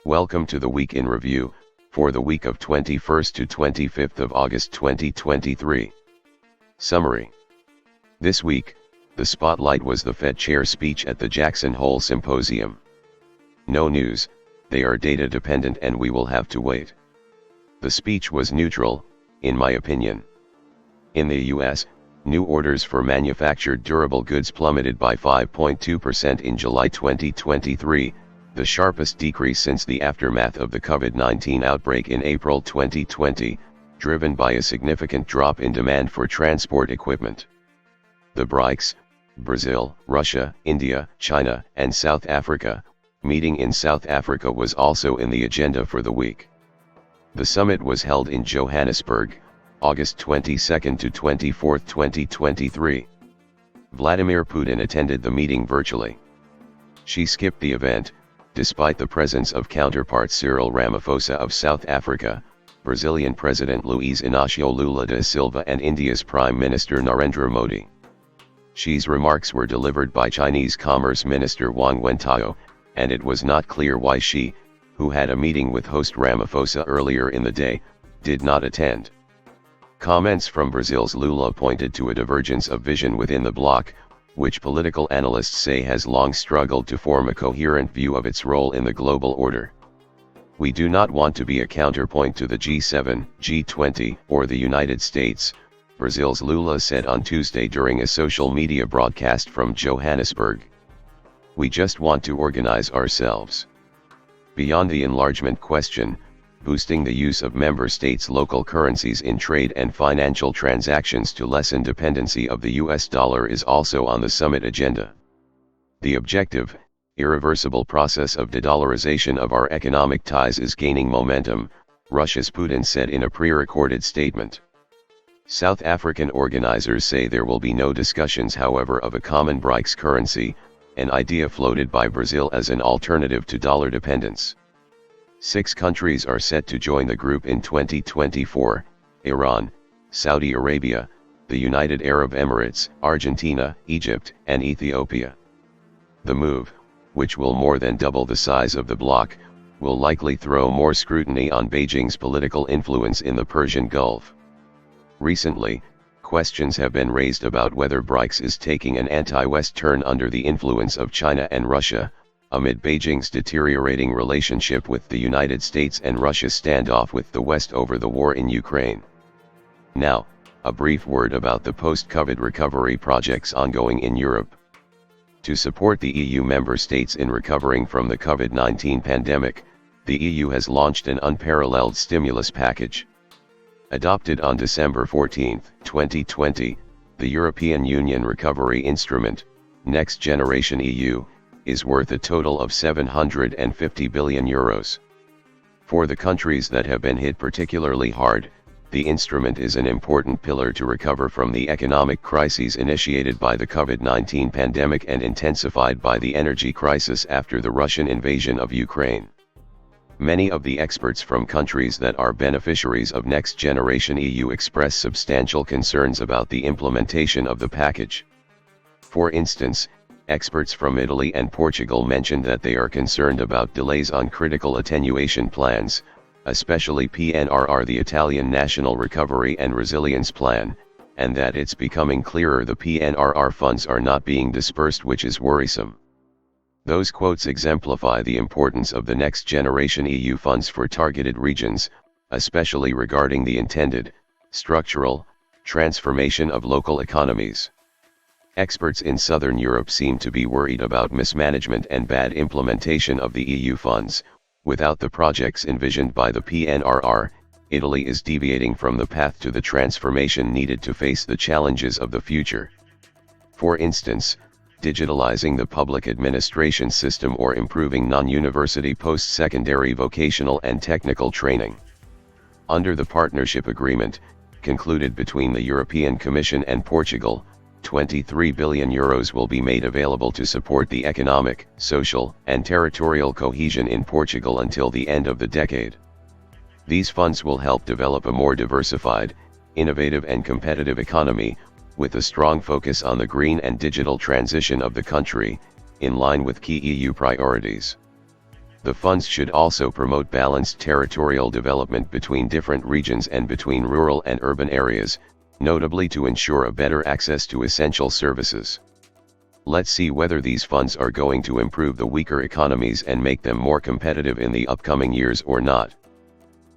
Welcome to the Week in Review, for the week of 21st to 25th of August 2023. Summary. This week, the spotlight was the Fed Chair speech at the Jackson Hole Symposium. No news, they are data dependent and we will have to wait. The speech was neutral, in my opinion. In the US, new orders for manufactured durable goods plummeted by 5.2% in July 2023, the sharpest decrease since the aftermath of the COVID-19 outbreak in April 2020, driven by a significant drop in demand for transport equipment. The BRICS, Brazil, Russia, India, China, and South Africa, meeting in South Africa was also in the agenda for the week. The summit was held in Johannesburg, August 22 to 24, 2023. Vladimir Putin attended the meeting virtually. Xi skipped the event, despite the presence of counterpart Cyril Ramaphosa of South Africa, Brazilian President Luiz Inácio Lula da Silva and India's Prime Minister Narendra Modi. Xi's remarks were delivered by Chinese Commerce Minister Wang Wentao, and it was not clear why Xi, who had a meeting with host Ramaphosa earlier in the day, did not attend. Comments from Brazil's Lula pointed to a divergence of vision within the bloc, which political analysts say has long struggled to form a coherent view of its role in the global order. We do not want to be a counterpoint to the G7, G20, or the United States, Brazil's Lula said on Tuesday during a social media broadcast from Johannesburg. We just want to organize ourselves. Beyond the enlargement question, boosting the use of member states' local currencies in trade and financial transactions to lessen dependency of the US dollar is also on the summit agenda. The objective, irreversible process of de-dollarization of our economic ties is gaining momentum, Russia's Putin said in a pre-recorded statement. South African organizers say there will be no discussions, however, of a common BRICS currency, an idea floated by Brazil as an alternative to dollar dependence. 6 countries are set to join the group in 2024, Iran, Saudi Arabia, the United Arab Emirates, Argentina, Egypt, and Ethiopia. The move, which will more than double the size of the bloc, will likely throw more scrutiny on Beijing's political influence in the Persian Gulf. Recently, questions have been raised about whether BRICS is taking an anti-West turn under the influence of China and Russia, amid Beijing's deteriorating relationship with the United States and Russia's standoff with the West over the war in Ukraine. Now, a brief word about the post-COVID recovery projects ongoing in Europe. To support the EU member states in recovering from the COVID-19 pandemic, the EU has launched an unparalleled stimulus package. Adopted on December 14, 2020, the European Union Recovery Instrument, NextGenerationEU, is worth a total of €750 billion. For the countries that have been hit particularly hard, the instrument is an important pillar to recover from the economic crises initiated by the COVID-19 pandemic and intensified by the energy crisis after the Russian invasion of Ukraine. Many of the experts from countries that are beneficiaries of NextGenerationEU express substantial concerns about the implementation of the package. For instance, experts from Italy and Portugal mentioned that they are concerned about delays on critical attenuation plans, especially PNRR, the Italian National Recovery and Resilience Plan, and that it's becoming clearer the PNRR funds are not being dispersed, which is worrisome. Those quotes exemplify the importance of the NextGenerationEU funds for targeted regions, especially regarding the intended, structural, transformation of local economies. Experts in Southern Europe seem to be worried about mismanagement and bad implementation of the EU funds. Without the projects envisioned by the PNRR, Italy is deviating from the path to the transformation needed to face the challenges of the future. For instance, digitalizing the public administration system or improving non-university post-secondary vocational and technical training. Under the partnership agreement, concluded between the European Commission and Portugal, €23 billion will be made available to support the economic, social, and territorial cohesion in Portugal until the end of the decade. These funds will help develop a more diversified, innovative and competitive economy, with a strong focus on the green and digital transition of the country, in line with key EU priorities. The funds should also promote balanced territorial development between different regions and between rural and urban areas, notably to ensure a better access to essential services. Let's see whether these funds are going to improve the weaker economies and make them more competitive in the upcoming years or not.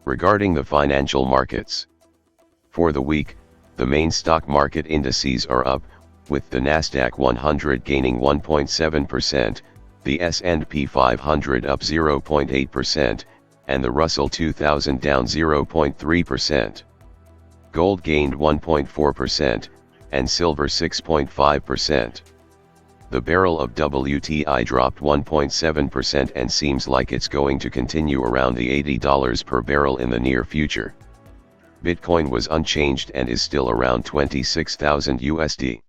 Regarding the financial markets. For the week, the main stock market indices are up, with the Nasdaq 100 gaining 1.7%, the S&P 500 up 0.8%, and the Russell 2000 down 0.3%. Gold gained 1.4%, and silver 6.5%. The barrel of WTI dropped 1.7% and seems like it's going to continue around the $80 per barrel in the near future. Bitcoin was unchanged and is still around 26,000 USD.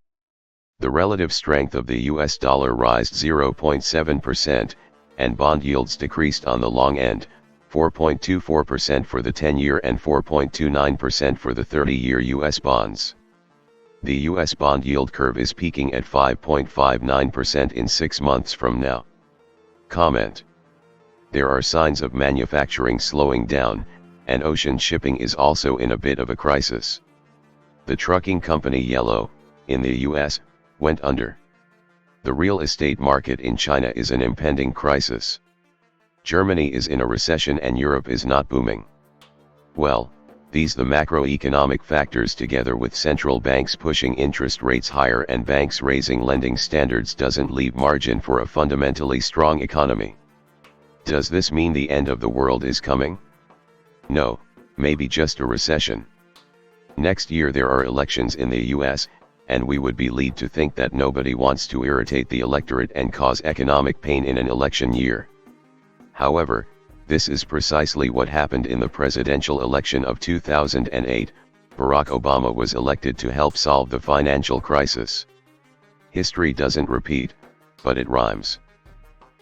The relative strength of the US dollar rised 0.7%, and bond yields decreased on the long end, 4.24% for the 10-year and 4.29% for the 30-year US bonds. The US bond yield curve is peaking at 5.59% in 6 months from now. Comment. There are signs of manufacturing slowing down, and ocean shipping is also in a bit of a crisis. The trucking company Yellow, in the US, went under. The real estate market in China is an impending crisis. Germany is in a recession and Europe is not booming. Well, these the macroeconomic factors together with central banks pushing interest rates higher and banks raising lending standards doesn't leave margin for a fundamentally strong economy. Does this mean the end of the world is coming? No, maybe just a recession. Next year there are elections in the US, and we would be led to think that nobody wants to irritate the electorate and cause economic pain in an election year. However, this is precisely what happened in the presidential election of 2008. Barack Obama was elected to help solve the financial crisis. History doesn't repeat, but it rhymes.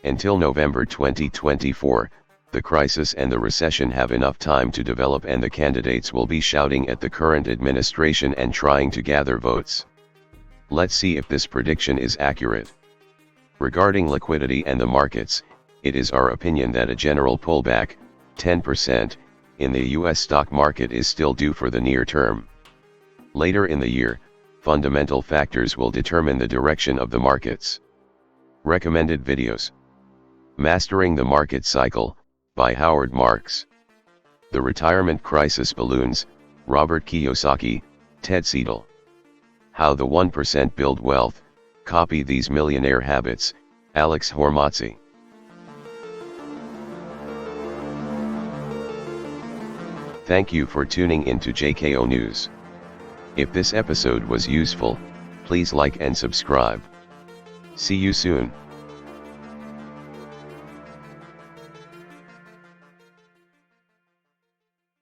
Until November 2024, the crisis and the recession have enough time to develop and the candidates will be shouting at the current administration and trying to gather votes. Let's see if this prediction is accurate. Regarding liquidity and the markets, it is our opinion that a general pullback, 10%, in the US stock market is still due for the near term. Later in the year, fundamental factors will determine the direction of the markets. Recommended videos. Mastering the Market Cycle, by Howard Marks. The Retirement Crisis Balloons, Robert Kiyosaki, Ted Seidel. How the 1% Build Wealth, Copy These Millionaire Habits, Alex Hormozzi. Thank you for tuning in to JKO News. If this episode was useful, please like and subscribe. See you soon.